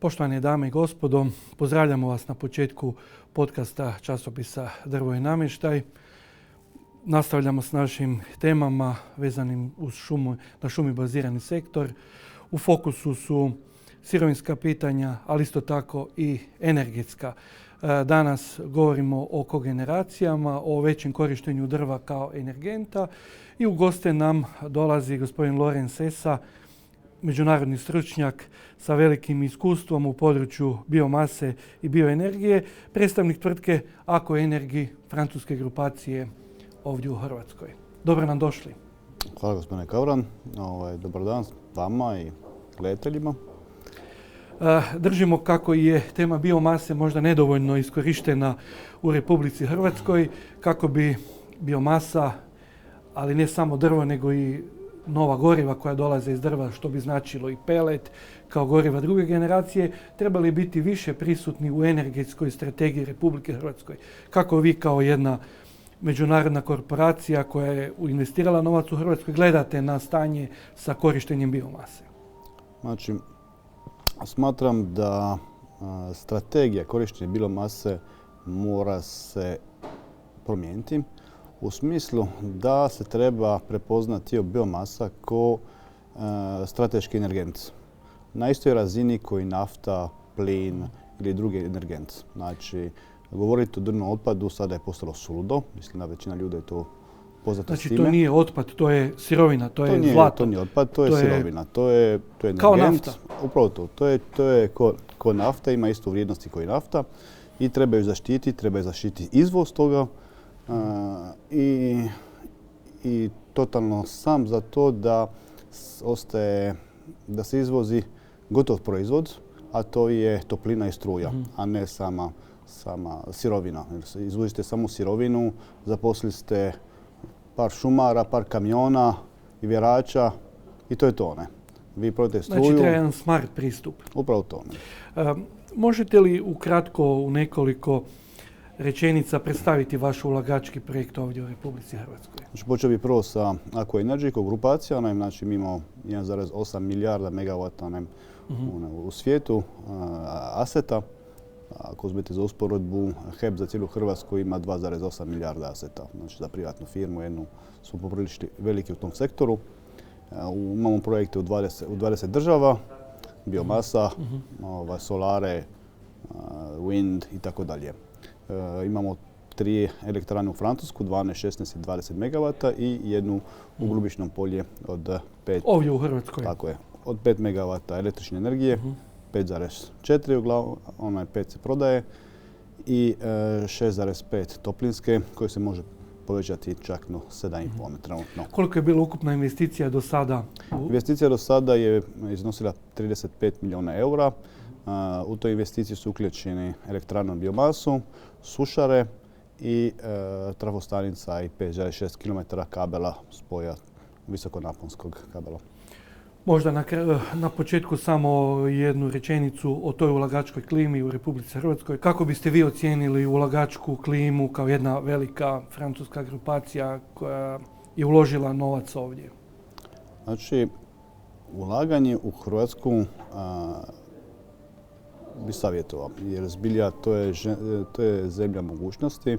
Poštovane dame i gospodo, pozdravljamo vas na početku podcasta časopisa Drvo i namještaj. Nastavljamo s našim temama vezanim uz na šumi bazirani sektor. U fokusu su sirovinska pitanja, ali isto tako i energetska. Danas govorimo o kogeneracijama, o većem korištenju drva kao energenta i u goste nam dolazi gospodin Loren Sessa, međunarodni stručnjak sa velikim iskustvom u području biomase i bioenergije, predstavnik tvrtke Ako Energy, francuske grupacije ovdje u Hrvatskoj. Dobro nam došli. Hvala gospodine Kavran. Dobar dan vama i gledateljima. Držimo kako je tema biomase možda nedovoljno iskorištena u Republici Hrvatskoj, kako bi biomasa, ali ne samo drvo, nego i nova goriva koja dolaze iz drva, što bi značilo i pelet kao goriva druge generacije, trebali biti više prisutni u energetskoj strategiji Republike Hrvatskoj. Kako vi kao jedna međunarodna korporacija koja je investirala novac u Hrvatskoj gledate na stanje sa korištenjem biomase? Znači, smatram da strategija korištenja biomase mora se promijeniti u smislu da se treba prepoznati biomasa kao strateški energent. Na istoj razini koji nafta, plin ili drugi energent. Znači, govoriti o drvnom otpadu sada je postalo suludo. Mislim da većina ljudi je to poznata s time. Znači, to nije otpad, to je sirovina, to je zlato. To nije otpad, to je sirovina. To je energent. Kao nafta. Upravo to. To je ko nafta, ima istu vrijednosti kao i nafta. I treba ju zaštititi izvoz toga. I totalno sam za to da se izvozi gotov proizvod, a to je toplina i struja, a ne sama sirovina. Izvozite samo sirovinu, zaposlili ste par šumara, par kamiona i vjerača i to je to. Ne? Vi prodajete struju. Znači, treba jedan smart pristup. Upravo to. Ne? Možete li ukratko u nekoliko rečenica predstaviti vaš ulagački projekt ovdje u Republici Hrvatskoj? Znači, počeo bih prvo sa Ako Energy kao grupacija. Znači, mi imamo 1,8 milijarda megavata u svijetu aseta. Ako uzmete za usporedbu, HEP za cijelu Hrvatsku ima 2,8 milijarda aseta. Znači, za privatnu firmu jednu su poprilično veliki u tom sektoru. Imamo projekte u 20 država, biomasa, solare, wind i tako dalje. Imamo 3 elektrane u Francusku, 12, 16 i 20 megavata i jednu u Grubišnom polje od 5. Ovdje u Hrvatskoj? Tako je. Od 5 megavata električne energije, 5,4 uglavnom, 5 se prodaje i 6,5 toplinske koje se može povećati čak na 7,5 trenutno. Koliko je bila ukupna investicija do sada? Investicija do sada je iznosila 35 milijuna eura. U toj investiciji su uključeni elektrana na biomasu, sušare i trafostanica i 5,6 km kabela spoja visokonaponskog kabela. Možda na početku samo jednu rečenicu o toj ulagačkoj klimi u Republici Hrvatskoj. Kako biste vi ocijenili ulagačku klimu kao jedna velika francuska grupacija koja je uložila novac ovdje? Znači, ulaganje u Hrvatsku bi savjetovao, jer zbilja to je zemlja mogućnosti.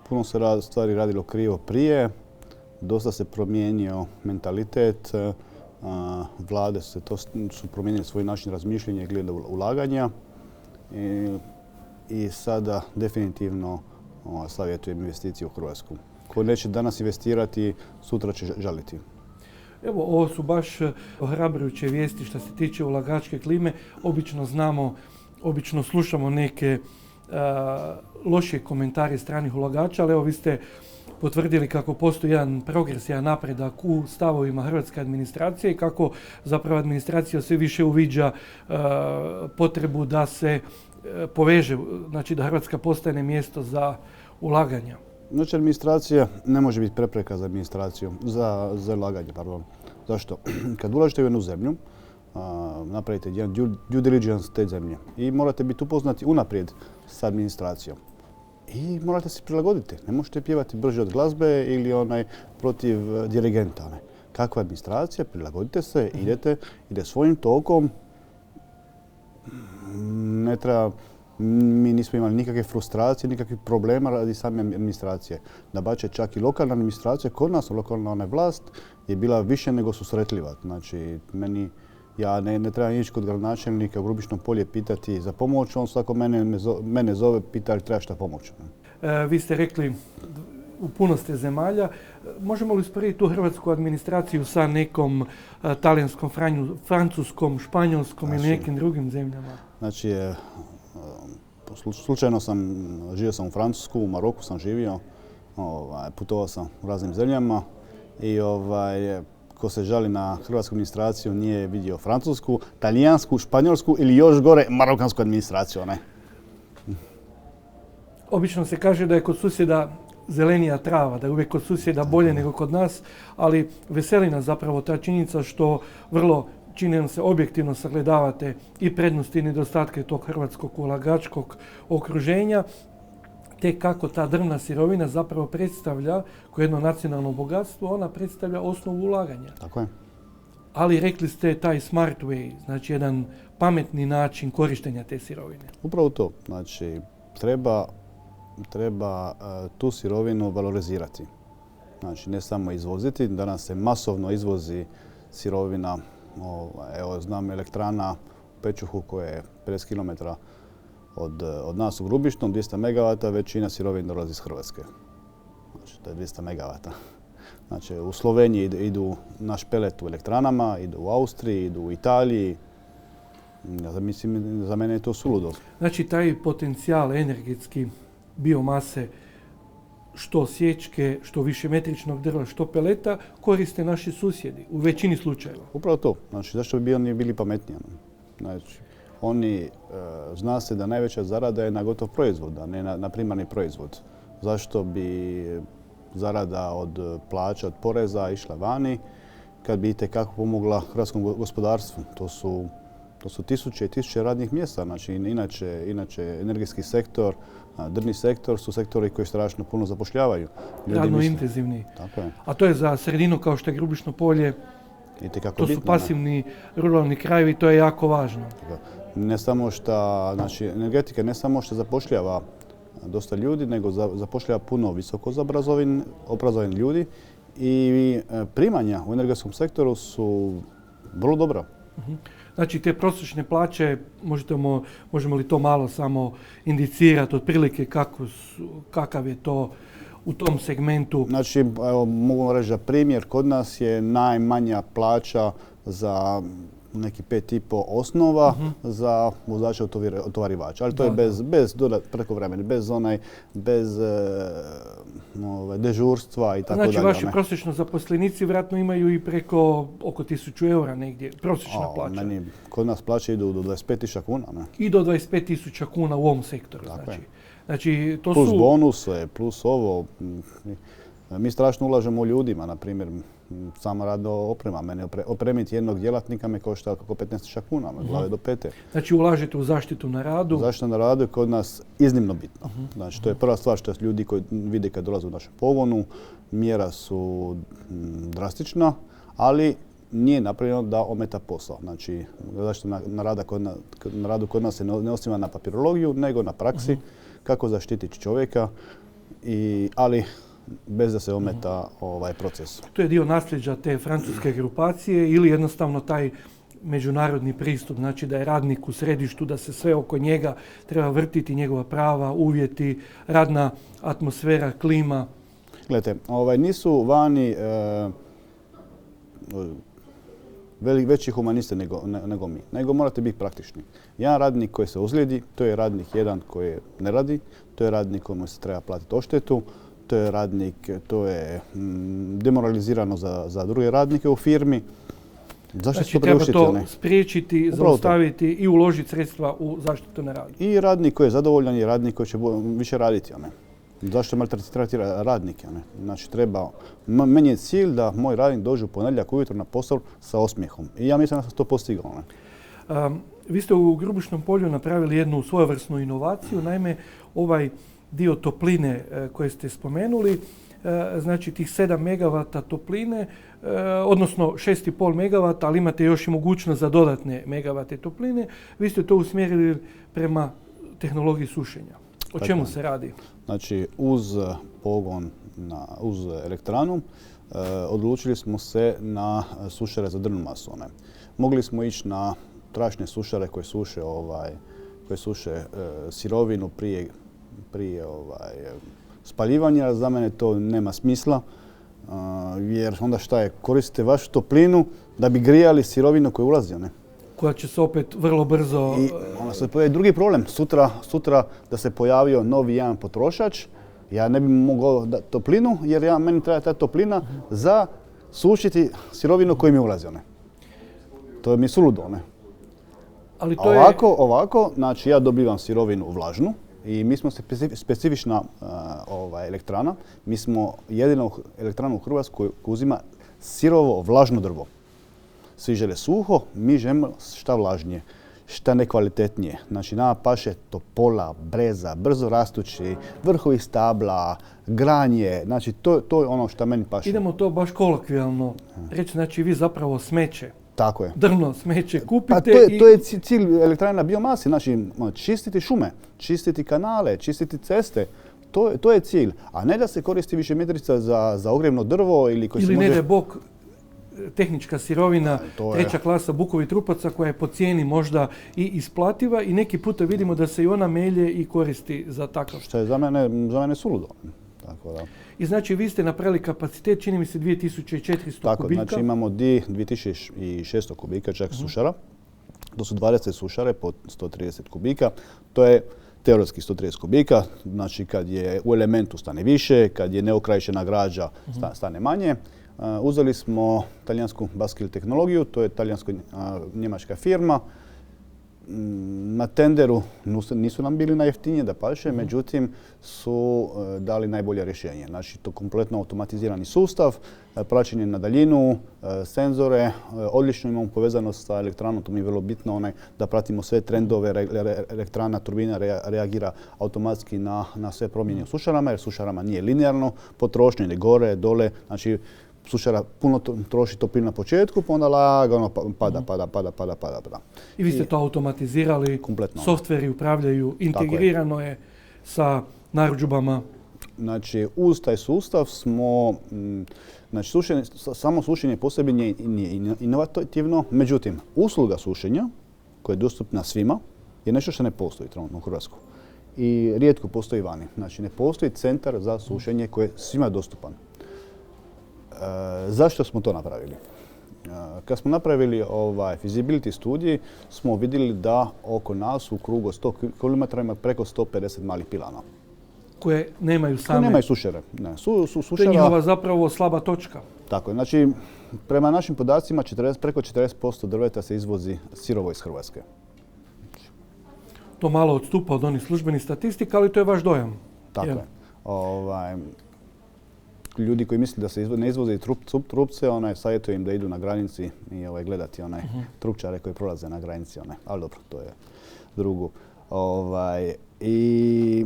Puno se stvari radilo krivo prije, dosta se promijenio mentalitet, vlade su promijenili svoj način razmišljanja i gleda ulaganja i sada definitivno savjetujem investiciju u Hrvatsku. Ko neće danas investirati, sutra će žaliti. Evo, ovo su baš ohrabrujuće vijesti što se tiče ulagačke klime. Obično slušamo neke loše komentare stranih ulagača, ali evo vi ste potvrdili kako postoji jedan progres, jedan napredak u stavovima hrvatske administracije i kako zapravo administracija sve više uviđa potrebu da se poveže, znači da Hrvatska postane mjesto za ulaganja. Znači, administracija ne može biti prepreka za administraciju, za ulaganje, pardon. Zašto? Kad ulažete u jednu zemlju, napravite jedan due diligence te zemlje i morate biti upoznati unaprijed s administracijom. I morate se prilagoditi. Ne možete pjevati brže od glazbe ili protiv dirigenta. Kakva administracija, prilagodite se, ide svojim tokom ne treba, mi nismo imali nikakve frustracije, nikakvih problema radi same administracije. Dapače, čak i lokalna administracija, kod nas lokalna vlast je bila više nego susretljiva. Znači, ja ne trebam ići kod gradonačelnika u Grubišno Polje pitati za pomoć, on svako mene zove, pita li treba šta pomoći. Vi ste rekli, u puno ste zemalja. Možemo li usporediti tu hrvatsku administraciju sa nekom talijanskom, francuskom, španjolskom ili nekim drugim zemljama? Znači, slučajno živio sam u Francusku, u Maroku sam živio, putovao sam u raznim zemljama i ko se žali na hrvatsku administraciju nije vidio francusku, talijansku, španjolsku ili još gore marokansku administraciju. Ne? Obično se kaže da je kod susjeda zelenija trava, da je uvijek kod susjeda bolje nego kod nas, ali veseli nas zapravo ta činjenica što vrlo, čini nam se, objektivno sagledavate i prednosti i nedostatke tog hrvatskog ulagačkog okruženja, te kako ta drvna sirovina zapravo predstavlja, kao jedno nacionalno bogatstvo, ona predstavlja osnovu ulaganja. Tako je. Ali rekli ste taj smart way, znači jedan pametni način korištenja te sirovine. Upravo to. Znači, treba tu sirovinu valorizirati. Znači, ne samo izvoziti. Danas se masovno izvozi sirovina. Evo, znam elektrana u Pečuhu koja je 50 km od nas u Grubišnom, 200 MW, većina sirovina dolazi iz Hrvatske. Znači, to je 200 MW. Znači, u Sloveniji idu naš pelet u elektranama, idu u Austriji, idu u Italiji. Mislim, za mene je to suludo. Znači, taj potencijal energetski biomase, što sječke, što višemetričnog drva, što peleta, koriste naši susjedi u većini slučajeva. Upravo to. Znači, zašto bi oni bili pametniji? Znači, zna se da najveća zarada je na gotov proizvod, a ne na primarni proizvod. Zašto bi zarada od plaća, od poreza išla vani kad bi itekako pomogla hrvatskom gospodarstvu? To su tisuće i tisuće radnih mjesta. Znači, inače energetski sektor, drvni sektor su sektori koji strašno puno zapošljavaju. Radno intenzivni. Tako je. A to je za sredinu kao što je Grubišno Polje, to su pasivni ruralni krajevi, to je jako važno. Ne samo što, znači energetika ne samo što zapošljava dosta ljudi, nego zapošljava puno visoko obrazovanih ljudi i primanja u energetskom sektoru su vrlo dobra. Znači, te prosječne plaće, možemo li to malo samo indicirati otprilike kakav je to u tom segmentu? Znači, evo, mogu reći da primjer, kod nas je najmanja plaća za neki 5,5 osnova za vozača utovarivača. Ali to je bez prekovremeni, bez dežurstva i tako dalje. Znači, vaši prosječno zaposlenici vjerojatno imaju i preko oko 1.000 eura negdje, prosječna plaća. Kod nas plaće idu do 25.000 kuna. Ne? I do 25.000 kuna u ovom sektoru. Znači, to plus bonuse, plus ovo. Mi strašno ulažemo u ljudima, na primjer, sama radna oprema. Mene opremiti jednog djelatnika me košta oko 15.000 kuna, od glave do pete. Znači, ulažete u zaštitu na radu? Zaštita na radu je kod nas iznimno bitna. Znači, to je prva stvar što ljudi koji vide kad dolaze u našu pogonu. Mjera su drastična, ali nije napravljeno da ometa posao. Znači, zaštita na radu kod nas se ne osniva na papirologiju, nego na praksi kako zaštititi čovjeka, ali bez da se ometa ovaj proces. To je dio nasljeđa te francuske grupacije ili jednostavno taj međunarodni pristup, znači da je radnik u središtu, da se sve oko njega treba vrtiti, njegova prava, uvjeti, radna atmosfera, klima? Gledajte, nisu vani veći humanisti nego mi, nego morate biti praktični. Jedan radnik koji se ozlijedi, to je radnik jedan koji ne radi, to je radnik kojemu se treba platiti odštetu, to je radnik, to je demoralizirano za druge radnike u firmi. Zašto znači, treba to spriječiti, zaustaviti i uložiti sredstva u zaštitu na radu. I radnik koji je zadovoljan i radnik koji će više raditi. Zašto maltretirati radnike? Znači, meni je cilj da moj radnik dođe u ponedjeljak ujutro na posao sa osmijehom. I ja mislim da sam to postigao. Vi ste u Grubišnom Polju napravili jednu svojevrsnu inovaciju. Naime, ovaj dio topline koje ste spomenuli znači tih 7 megavata topline, odnosno 6,5 megavata, ali imate još i mogućnost za dodatne megavate topline. Vi ste to usmjerili prema tehnologiji sušenja. O čemu se radi? Znači, uz pogon, uz elektranu, odlučili smo se na sušare za drvnu masu. Mogli smo ići na tračne sušare koje suše sirovinu prije spaljivanja. Za mene to nema smisla, jer onda šta je, koristite vašu toplinu da bi grijali sirovinu koja ulazi. Koja će se opet vrlo brzo... I onda se pojavi drugi problem. Sutra da se pojavio novi jedan potrošač, ja ne bi mogao dati toplinu, jer meni treba ta toplina za sušiti sirovinu koja mi ulazi. To mi je suludo. Ali to Ovako, znači ja dobivam sirovinu vlažnu i mi smo specifična elektrana. Mi smo jedina elektrana u Hrvatskoj koja uzima sirovo vlažno drvo. Svi žele suho, mi želimo šta vlažnije, šta nekvalitetnije. Znači nama paše topola, breza, brzo rastući, vrhovi stabla, granje. Znači to je ono što meni paše. Idemo to baš kolokvijalno reći, znači vi zapravo smeće. Tako je. Drvno smeće kupite. Pa to je cilj elektrane na biomasi, znači čistiti šume, čistiti kanale, čistiti ceste. To je cilj, a ne da se koristi više metrica za ogrjevno drvo ili koji se može... Ili ne da bog tehnička sirovina, treća klasa bukovih trupaca koja je po cijeni možda i isplativa i neki puta vidimo da se i ona melje i koristi za takav. Što je za mene suludo. Tako da. I znači vi ste napravili kapacitet, čini mi se 2400 tako, kubika. Znači imamo 2600 kubika čak sušara. To su 20 sušare po 130 kubika. To je teoretski 130 kubika, znači kad je u elementu stane više, kad je neokrajšena građa stane manje. Uzeli smo talijansku Baskil tehnologiju, to je talijansko-njemačka firma. Na tenderu nisu nam bili najjeftinije dapače, međutim su dali najbolje rješenje. Znači to kompletno automatizirani sustav, praćenje na daljinu, senzore, odlično imamo povezanost sa elektranom, to mi je vrlo bitno da pratimo sve trendove, elektrana, turbina reagira automatski na sve promjene u sušarama, jer sušarama nije linearno potrošnje, ide gore, dole, znači sušara puno troši toplinu na početku, pa onda lagano pada. I vi ste to automatizirali, kompletno. Softveri upravljaju, integrirano je sa narudžbama. Znači, uz taj sustav smo, znači, samo sušenje po sebi nije inovativno, međutim, usluga sušenja, koja je dostupna svima, je nešto što ne postoji trenutno u Hrvatskoj. I rijetko postoji vani. Znači, ne postoji centar za sušenje koji je svima dostupan. Zašto smo to napravili? Kad smo napravili feasibility studij, smo vidjeli da oko nas u krugu 100 km ima preko 150 malih pilana. Koje nemaju same... Koje nemaju sušere. Ne, sušera... To je njihova zapravo slaba točka. Tako je. Znači, prema našim podacima preko 40% drveta se izvozi sirovo iz Hrvatske. To malo odstupa od onih službenih statistika, ali to je vaš dojam. Tako je. Ljudi koji misle da se ne izvoze trupce, savjetuju im da idu na granici i gledati trupčare koji prolaze na granici. Ali dobro, to je drugo. I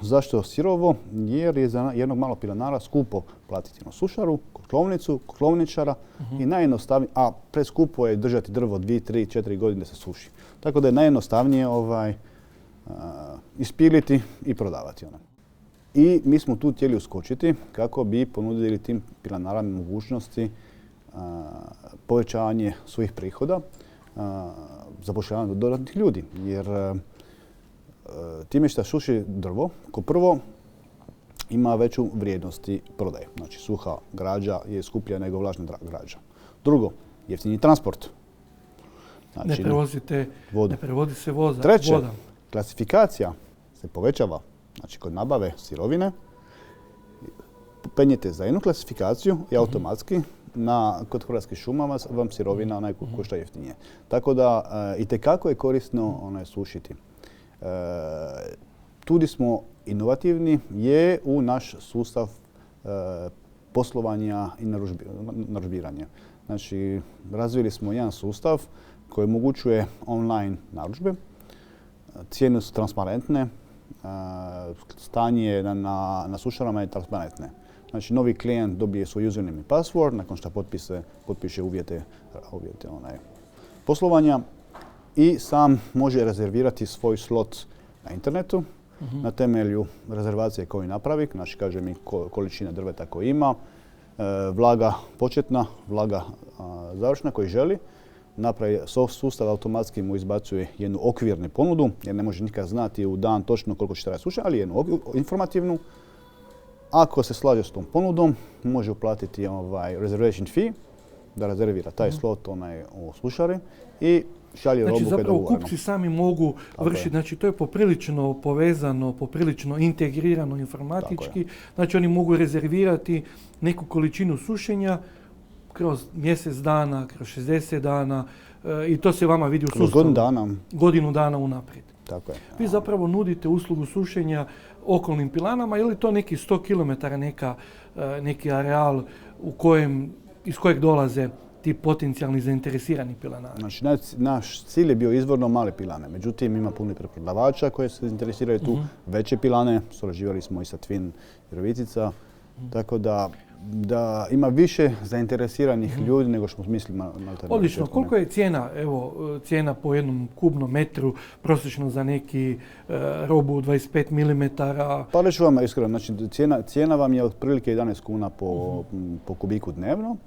zašto sirovo? Jer je za jednog malog pilanara skupo platiti sušaru, kotlovnicu, kotlovničara i najjednostavnije, a preskupo je držati drvo 2, 3, 4 godine da se suši. Tako da je najjednostavnije ispiliti i prodavati. I mi smo tu htjeli uskočiti kako bi ponudili tim pilanarama mogućnosti povećavanje svojih prihoda, zapošljavanje dodatnih ljudi. Jer time što suši drvo, kao prvo ima veću vrijednost prodaje. Znači suha građa je skuplja nego vlažna građa. Drugo, jeftiniji transport. Znači, ne prevodi se voda. Treće, klasifikacija se povećava. Znači, kod nabave sirovine penjete za jednu klasifikaciju i automatski kod Hrvatskih šuma vam sirovina košta jeftinije. Tako da itekako je korisno sušiti. Tu gdje smo inovativni je u naš sustav poslovanja i narudžbiranja. Znači, razvili smo jedan sustav koji omogućuje online narudžbe. Cijene su transparentne. Stanje na sušarama je transparentne. Znači, novi klijent dobije svoj username i password nakon što potpiše uvjete poslovanja i sam može rezervirati svoj slot na internetu na temelju rezervacije koju napravi, znači kaže mi količina drveta koju ima, vlaga početna, vlaga završna koju želi. Napravi sustav automatski mu izbacuje jednu okvirnu ponudu, jer ne može nikad znati u dan točno koliko će trajati slušanje, ali jednu informativnu. Ako se slaže s tom ponudom, može uplatiti reservation fee, da rezervira taj slot u slušari i šalje robu. Znači zapravo kupci sami mogu vršiti, znači to je poprilično povezano, poprilično integrirano informatički. Znači oni mogu rezervirati neku količinu sušenja kroz mjesec dana, kroz 60 dana i to se vama vidi u sustavu. Godinu dana unaprijed. Tako je. Vi zapravo nudite uslugu sušenja okolnim pilanama ili to neki 100 km neki areal iz kojeg dolaze ti potencijalni zainteresirani pilanari? Znači, naš cilj je bio izvorno male pilane. Međutim, ima puno preprodavača koji se interesiraju tu veće pilane. Surađivali smo i sa Twin i Virovitica. Tako da ima više zainteresiranih ljudi nego što smo mislili. Odlično. Koliko je cijena, cijena po jednom kubnom metru prosječno za neki robu 25 mm? Pa reću vam iskreno, znači cijena vam je otprilike 11 kuna po kubiku dnevno.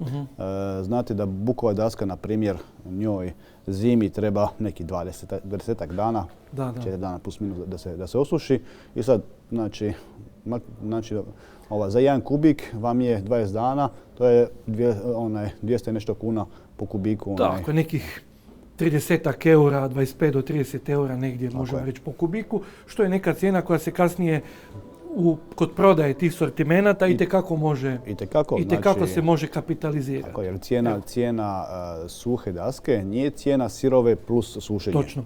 Znate da bukova daska, na primjer, njoj zimi treba neki 20 dana, 4 dana plus minus da se osuši. I sad, znači za jedan kubik vam je 20 dana, to je 200 i nešto kuna po kubiku. Tako, nekih 30 eura, 25 do 30 eura negdje možemo reći po kubiku, što je neka cijena koja se kasnije kod prodaje tih sortimenata itekako se može kapitalizirati. Tako, jer cijena suhe daske nije cijena sirove plus sušenje. Točno.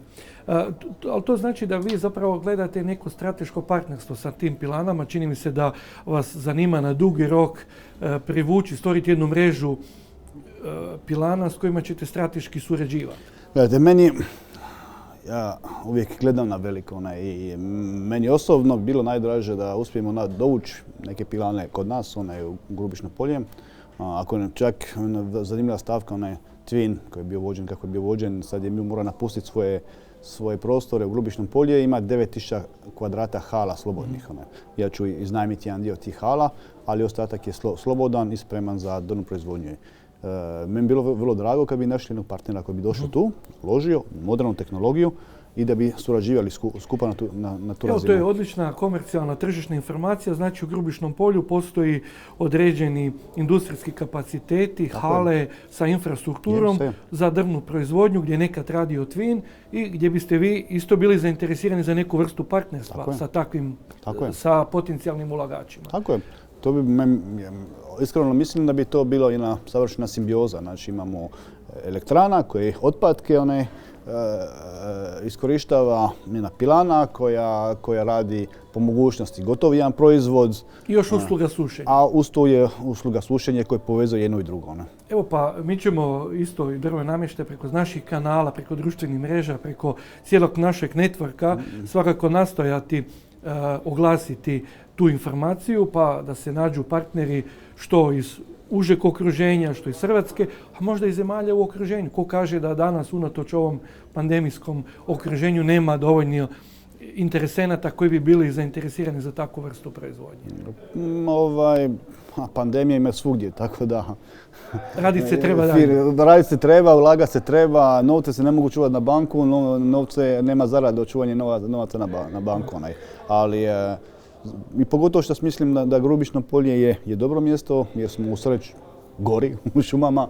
Ali to znači da vi zapravo gledate neko strateško partnerstvo sa tim pilanama. Čini mi se da vas zanima na dugi rok privući, stvoriti jednu mrežu pilana s kojima ćete strateški surađivati. Gledajte, ja uvijek gledam na veliko i meni osobno bilo najdraže da uspijemo dovući neke pilane kod nas, u Grubišno polje. Ako nam čak zanimljiva stavka, Twin koji je bio vođen kako je bio vođen, sad je morao napustiti svoje prostore u Grubišnom polje, ima 9000 kvadrata hala slobodnih. Ja ću iznajmiti jedan dio tih hala, ali ostatak je slobodan i spreman za drvnu proizvodnju. Meni bilo vrlo drago kad bi našli jednog partnera koji bi došao tu, uložio modernu tehnologiju i da bi surađivali skupa na tu razinu. To je odlična komercijalna tržišna informacija. Znači u Grubišnom polju postoji određeni industrijski kapaciteti, hale sa infrastrukturom za drvnu proizvodnju gdje je nekad radio Twin i gdje biste vi isto bili zainteresirani za neku vrstu partnerstva sa potencijalnim ulagačima. Tako je. Iskreno mislim da bi to bilo jedna savršena simbioza. Znači imamo elektrana koje otpadke iskorištava jedna pilana koja radi po mogućnosti gotov jedan proizvod. I još usluga sušenja. A uz to je usluga sušenja koja povezuje jedno i drugo. Evo pa mi ćemo isto i Drvo i namještaj preko naših kanala, preko društvenih mreža, preko cijelog našeg networka svakako nastojati oglasiti tu informaciju pa da se nađu partneri što iz užeg okruženja, što iz Hrvatske, a možda i zemalja u okruženju. Ko kaže da danas unatoč ovom pandemijskom okruženju nema dovoljno interesenata koji bi bili zainteresirani za takvu vrstu proizvodnje? Pandemija ima svugdje, tako da... Raditi se treba dalje. Raditi se treba, ulagati se treba, novce se ne mogu čuvati na banku, novce nema zarade od čuvanja novaca na banku. Ali i pogotovo što mislim da Grubišno polje je dobro mjesto jer smo u sreć gori u šumama,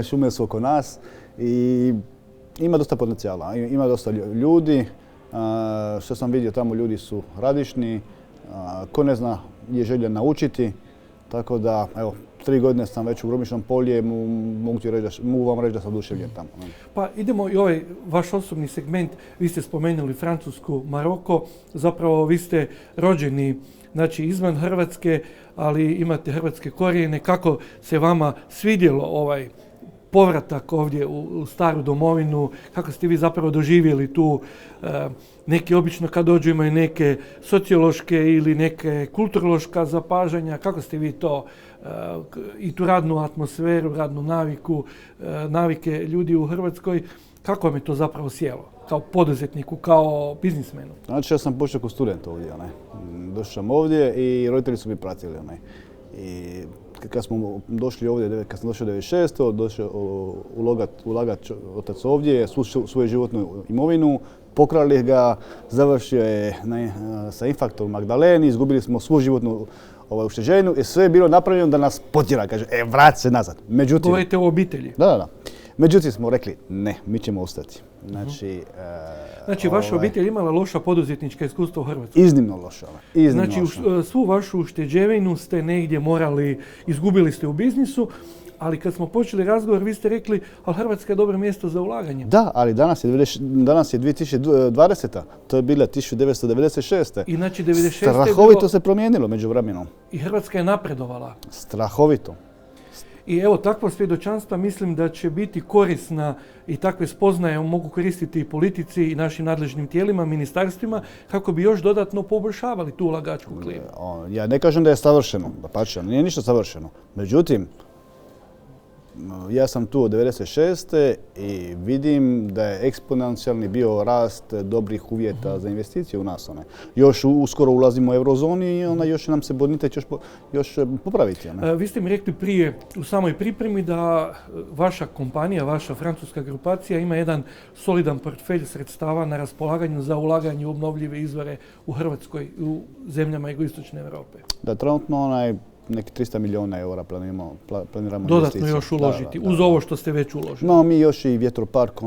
šume su oko nas i ima dosta potencijala, ima dosta ljudi. Što sam vidio tamo, ljudi su radišni, ko ne zna je željen naučiti, tako da evo 3 godine sam već u Grubišnom polje, mogu vam reći da sam oduševljen tamo. Pa idemo i ovaj vaš osobni segment, vi ste spomenuli Francusku, Maroko, zapravo vi ste rođeni znači izvan Hrvatske, ali imate hrvatske korijene. Kako se vama svidjelo povratak ovdje u staru domovinu, kako ste vi zapravo doživjeli tu, neki obično kad dođu imaju neke sociološke ili neke kulturološka zapažanja, kako ste vi to i tu radnu atmosferu, radnu naviku, navike ljudi u Hrvatskoj, kako vam je to zapravo sjelo? Kao poduzetniku, kao biznismenu? Znači ja sam počeo kao student ovdje. Došao sam ovdje i roditelji su mi pratili. I kad smo došli ovdje, kad sam došao 96. došao ulagat otac ovdje, svoju životnu imovinu, pokrali ga, završio je sa infarktom u Magdaleni, izgubili smo svu životnu ušteđenju i sve je bilo napravljeno da nas potjera, kaže, vrati se nazad. Međutim, govorite o obitelji? Da. Međutim smo rekli, ne, mi ćemo ostati. Znači vaša obitelj imala loša poduzetnička iskustva u Hrvatskoj? Iznimno loša. Znači svu vašu ušteđevinu ste negdje morali, izgubili ste u biznisu, ali kad smo počeli razgovor, vi ste rekli, ali Hrvatska je dobro mjesto za ulaganje. Da, ali danas je 2020. To je bila 1996. I znači 96. Strahovito se promijenilo među vremenom. I Hrvatska je napredovala. Strahovito. I evo, takva svjedočanstva mislim da će biti korisna i takve spoznaje mogu koristiti i politici i našim nadležnim tijelima, ministarstvima, kako bi još dodatno poboljšavali tu ulagačku klimu. Ja ne kažem da je savršeno, dapače, nije ništa savršeno. Međutim, ja sam tu od 96. i vidim da je eksponencijalni bio rast dobrih uvjeta za investicije u nas. Još uskoro ulazimo u eurozoni i još nam se bonitet još popraviti. Vi ste mi rekli prije u samoj pripremi da vaša kompanija, vaša francuska grupacija ima jedan solidan portfelj sredstava na raspolaganju za ulaganje u obnovljive izvore u Hrvatskoj i u zemljama jugoistočne Europe. Da, trenutno neki 300 milijuna eura planiramo dodatno investicije. Još uložiti, uz ovo što ste već uložili. No, mi još i vjetropark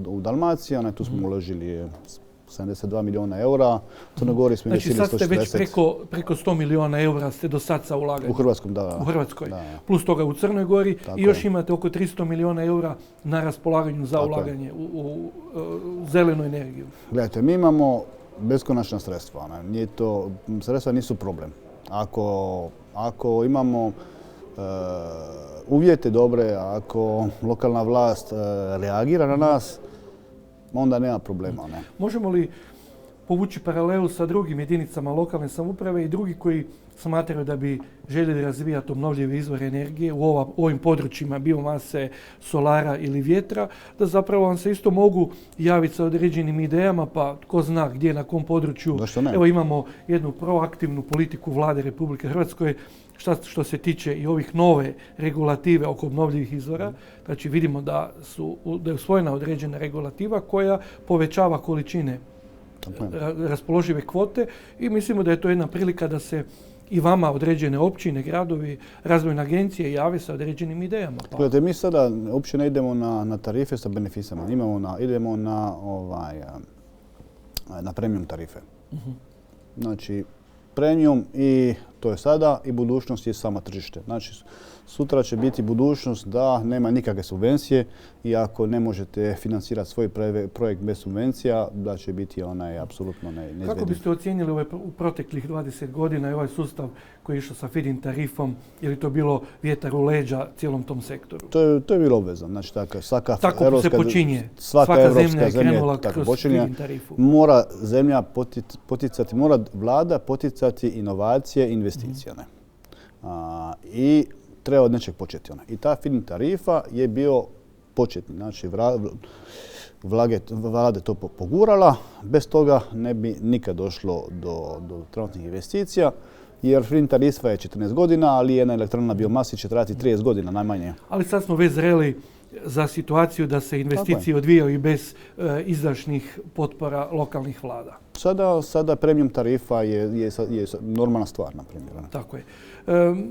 u Dalmaciji, tu smo uložili 72 milijuna eura. Crnogori smo investirali 140. Znači sad ste već preko 100 milijuna eura ste do sad sa ulaganjem. U Hrvatskom, da. U Hrvatskoj. Da. Plus toga u Crnoj Gori i još imate oko 300 milijuna eura na raspolaganju za ulaganje u zelenu energiju. Gledajte, mi imamo beskonačna sredstva. Sredstva nisu problem. Ako imamo uvjete dobre, ako lokalna vlast reagira na nas, onda nema problema. Ne? Možemo li povući paralelu sa drugim jedinicama lokalne samouprave i drugi koji smatraju da bi željeli razvijati obnovljive izvore energije u ovim područjima biomase, solara ili vjetra, da zapravo vam se isto mogu javiti sa određenim idejama, pa tko zna gdje, na kom području. Evo imamo jednu proaktivnu politiku Vlade Republike Hrvatske što se tiče i ovih nove regulative oko obnovljivih izvora. Znači vidimo da je usvojena određena regulativa koja povećava količine raspoložive kvote i mislimo da je to jedna prilika da se i vama određene općine, gradovi, razvojne agencije jave sa određenim idejama. Gledajte, mi sada uopće ne idemo na tarife sa beneficijama, idemo na premium tarife. Znači, premium i to je sada i budućnost je samo tržište. Znači, sutra će biti budućnost da nema nikakve subvencije i ako ne možete financirati svoj projekt bez subvencija, da će biti apsolutno neizvediv. Kako biste ocijenili u proteklih 20 godina i ovaj sustav koji je išao sa feed-in tarifom, je li to bilo vjetar u leđa cijelom tom sektoru? To je bilo obvezno. Znači, tako se počinje. Svaka zemlja je krenula kroz feed-in tarifu. Mora zemlja poticati, mora vlada poticati inovacije i investicije. I treba od nečeg početi. I ta feed-in tarifa je bio početni. Znači, vlada to pogurala. Bez toga ne bi nikad došlo do trenutnih investicija. Jer feed-in tarifa je 14 godina, ali jedna elektrana biomasi će trajati 30 godina najmanje. Ali sad smo već zreli za situaciju da se investicije odvijaju i bez izdašnih potpora lokalnih vlada. Sada premium tarifa je normalna stvar, na primjer. Tako je.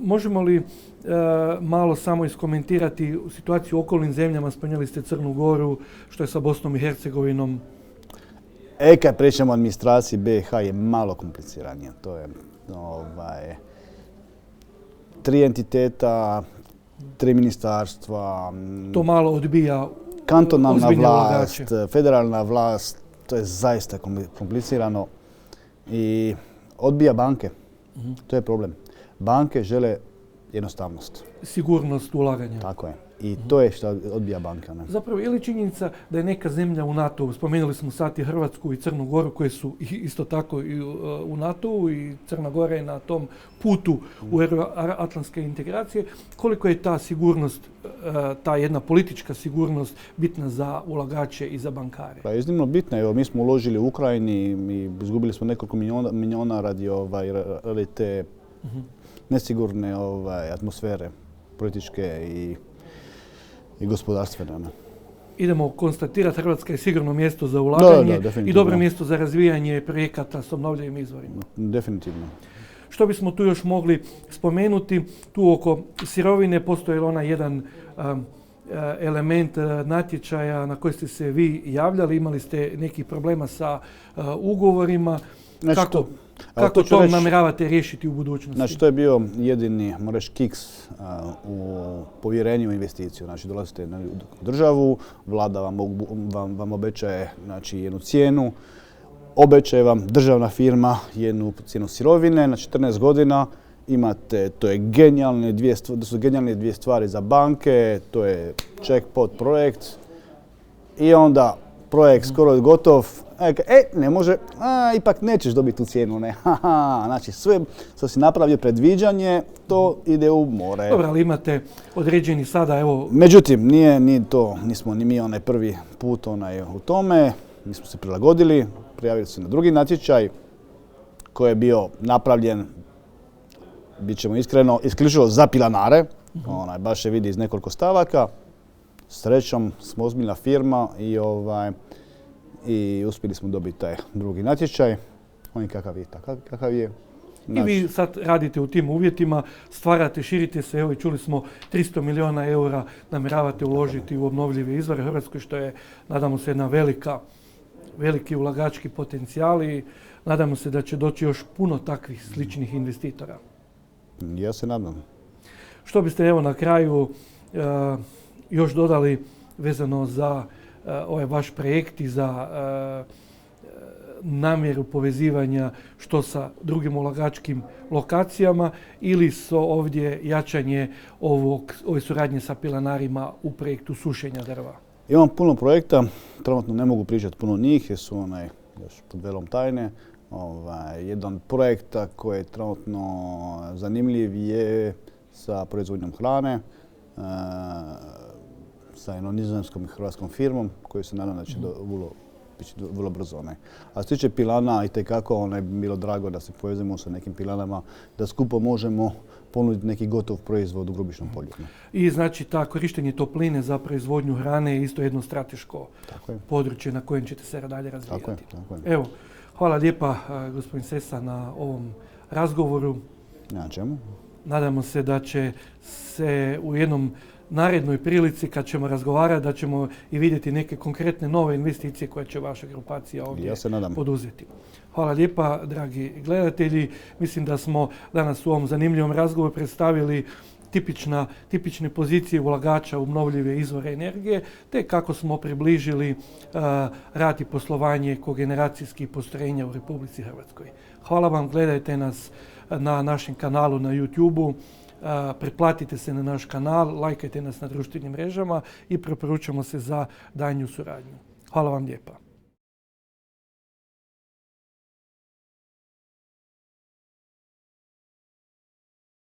Možemo li malo samo iskomentirati situaciju u okolnim zemljama? Spomenuli ste Crnu Goru, što je sa Bosnom i Hercegovinom? Kad pričamo o administraciji BiH je malo kompliciranije. To je 3 entiteta, 3 ministarstva. To malo odbija kantonalna vlast, federalna vlast. To je zaista komplicirano i odbija banke. To je problem. Banke žele jednostavnost. Sigurnost ulaganja. Tako je. I to je što odbija banka. Ne? Zapravo, je li činjenica da je neka zemlja u NATO-u, spomenuli smo sad i Hrvatsku i Crnu Goru, koje su isto tako i u NATO-u, i Crna Gora je na tom putu u euroatlantske integracije, koliko je ta sigurnost, ta jedna politička sigurnost bitna za ulagače i za bankare? Pa iznimno bitna. Evo, mi smo uložili u Ukrajini i izgubili smo nekoliko milijuna radi te nesigurne atmosfere političke i gospodarstvene. Idemo konstatirati, Hrvatska je sigurno mjesto za ulaganje i dobro mjesto za razvijanje projekata s obnovljivim izvorima. Definitivno. Što bismo tu još mogli spomenuti? Tu oko sirovine postoji onaj jedan element natječaja na koji ste se vi javljali, imali ste nekih problema sa ugovorima. Kako to namjeravate riješiti u budućnosti? Znači, to je bio jedini, moram reći, kiks u povjerenju u investiciju. Znači, dolazite u državu, vlada vam obećaje jednu cijenu, obećaje vam državna firma jednu cijenu sirovine na 14 godina. Imate, to su genijalne dvije stvari za banke, to je jackpot projekt i onda projekt skoro gotov. Ne može, ipak nećeš dobiti tu cijenu, ne. Znači, sve što si napravio predviđanje, to ide u more. Dobro, ali imate određeni sada, evo... Međutim, nismo ni mi onaj prvi put u tome. Mi smo se prilagodili, prijavili se na drugi natječaj koji je bio napravljen, bit ćemo iskreno, isključivo za pilanare. Baš se vidi iz nekoliko stavaka. Srećom smo ozbiljna firma i uspjeli smo dobiti taj drugi natječaj. On je kakav je. I vi sad radite u tim uvjetima, stvarate, širite se, evo i čuli smo 300 milijuna eura namjeravate uložiti u obnovljive izvore u Hrvatskoj, što je, nadamo se, jedna veliki ulagački potencijal i nadamo se da će doći još puno takvih sličnih investitora. Ja se nadam. Što biste evo na kraju još dodali vezano za ovaj vaš projekt i za namjeru povezivanja što sa drugim ulagačkim lokacijama ili su ovdje jačanje ove suradnje sa pilanarima u projektu sušenja drva? Imam puno projekta, trenutno ne mogu pričati puno njih jer su još pod velom tajne. Jedan projekt koji je trenutno zanimljiv je sa proizvodnjom hrane, sa jednom nizozemskom i hrvatskom firmom koju se nadam da će vrlo brzo. A što se tiče pilana, itekako bilo drago da se povezujemo sa nekim pilanama, da skupo možemo ponuditi neki gotov proizvod u Grubišnom Polju. I znači ta korištenje topline za proizvodnju hrane je isto jedno strateško područje na kojem ćete se dalje razvijati. Tako je. Evo, hvala lijepa gospodin Sessa na ovom razgovoru. Na čemu? Nadamo se da će se u jednom narednoj prilici kad ćemo razgovarati da ćemo i vidjeti neke konkretne nove investicije koje će vaša grupacija ovdje poduzeti. Hvala lijepa, dragi gledatelji. Mislim da smo danas u ovom zanimljivom razgovoru predstavili tipične pozicije ulagača u obnovljive izvore energije, te kako smo približili rad i poslovanje kogeneracijskih postrojenja u Republici Hrvatskoj. Hvala vam, gledajte nas na našem kanalu na YouTube-u. Pretplatite se na naš kanal, lajkajte nas na društvenim mrežama i preporučamo se za daljnju suradnju. Hvala vam lijepa.